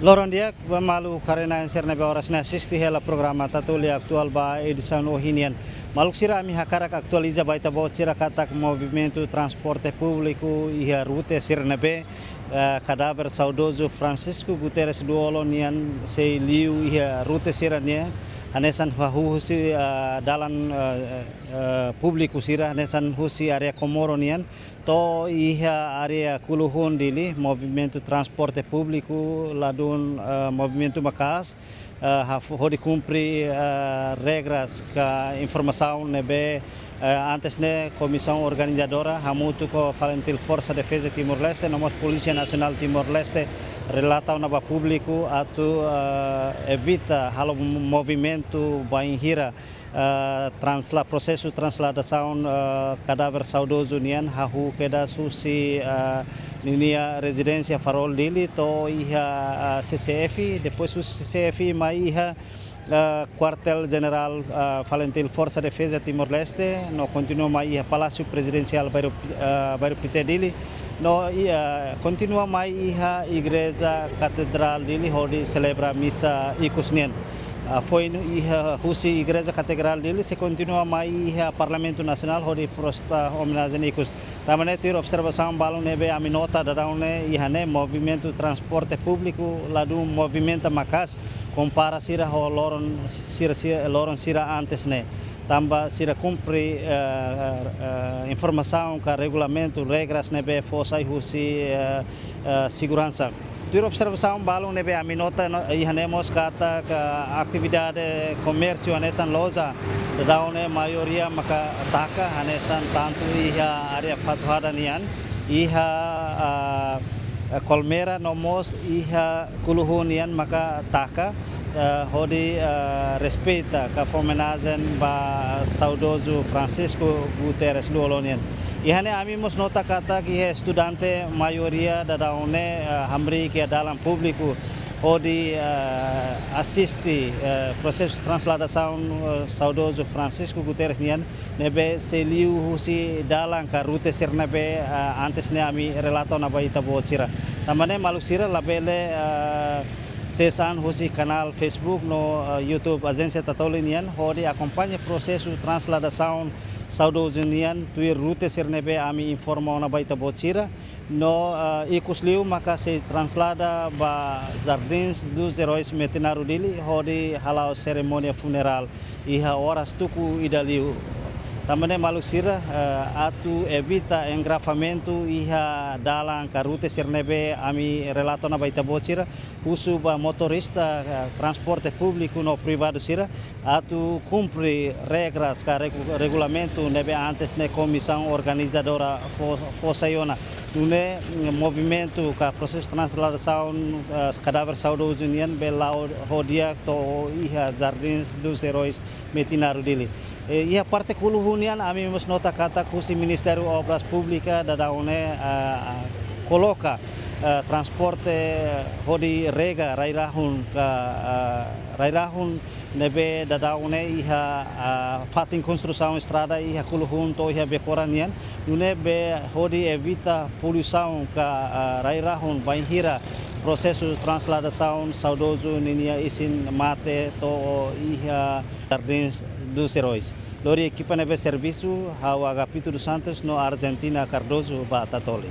Loron dia malu karena serna be horas na assisti hela programa tatuli aktual ba edição ohinian. Maluk sira ami hakarak aktualiza baita bo sira katak movimento transporte público e a rute sirna be cadáver saudoso Francisco Guterres Duolo nian sei liu e a rute sirania hanesan husi dalan público sira hanesan husi area Komoro nian to iha area kuluhun dili movimento transporte público ladun movimento Macas hodi cumpri regras ka informação nebe antes ne comissão organizadora hamutu ko Valentil Força Defesa Timor-Leste nomos Polícia Nacional Timor-Leste relata na público atu evita halo movimento bainhira processo transladação cadáver saudoso nian hahu keda susi ninia residência farol dili to iha CCF depois o CCF mai iha quartel general Valentil Força Defesa Timor-Leste no continua mai iha Palácio Presidencial baru pite dili no continua mai iha igreja katedral dili hodi celebra misa ikusnian foi iha husi igreja katedral dele se continua mai iha Parlamento Nacional hodi prosta homenagem ikus tamane tir observação balon nebe a minota da daune iha ne movimento transporte público ladu movimento Macas compara sira ho loron sira antes ne tamba sira cumpre informação ka regulamento regras nebe fosai husi segurança. Tur observação balon nebe a minota ihanemos kata ka atividade comércio anesan loja daune maioria maka taka anesan tanto iha area fatuhada nian iha Colmera nomos iha kuluhunian maka taka hodi respeita ka homenagem ba saudoso Francisco Guterres Duolonian. Ihane ami mos nota kata que estudante maioria da daune hamri que dalam público hodi assiste processo de transladação saudoso Francisco Guterres nian nebe seliu husi dalam ka rute sirnabe antes ne ami relato na baita bocira tamane maluk sira labele sesan husi canal Facebook no YouTube agência tatolinian hodi acompanha processo de transladação saudoso nian tuir rute sirnebe ami informa na baita bocira no ikusliu maka se translada ba Jardins dos Heróis Metinaru dili hodi halau cerimônia funeral iha horas tuku idaliu tamane maluk sira atu evita engravamento iha dalang karute sirnebe ami relato na baita bocira usu ba motorista transporte público no privado sira atu cumpre regras ka regulamento nebe antes ne comissão organizadora fosaiona Tune movimento ka processo de transladação cadáver saudoso nian belau hodia to iha Jardins dos Heróis Metinaru dili. Iha parte kuluhunian ami mos nota kata kusi Ministério Obras Públicas da daune coloca transporte hodi rega rairahun nebe da daune iha fatin construção estrada iha kuluhun to iha bekoranian nune be hodi evita poluição ka rairahun bainhira processo transladação saudoso ninia isin mate to iha Jardins dos Heróis. Lori equipa nebe serviço ao Agapito dos Santos no Argentina Cardoso ba Tatoli.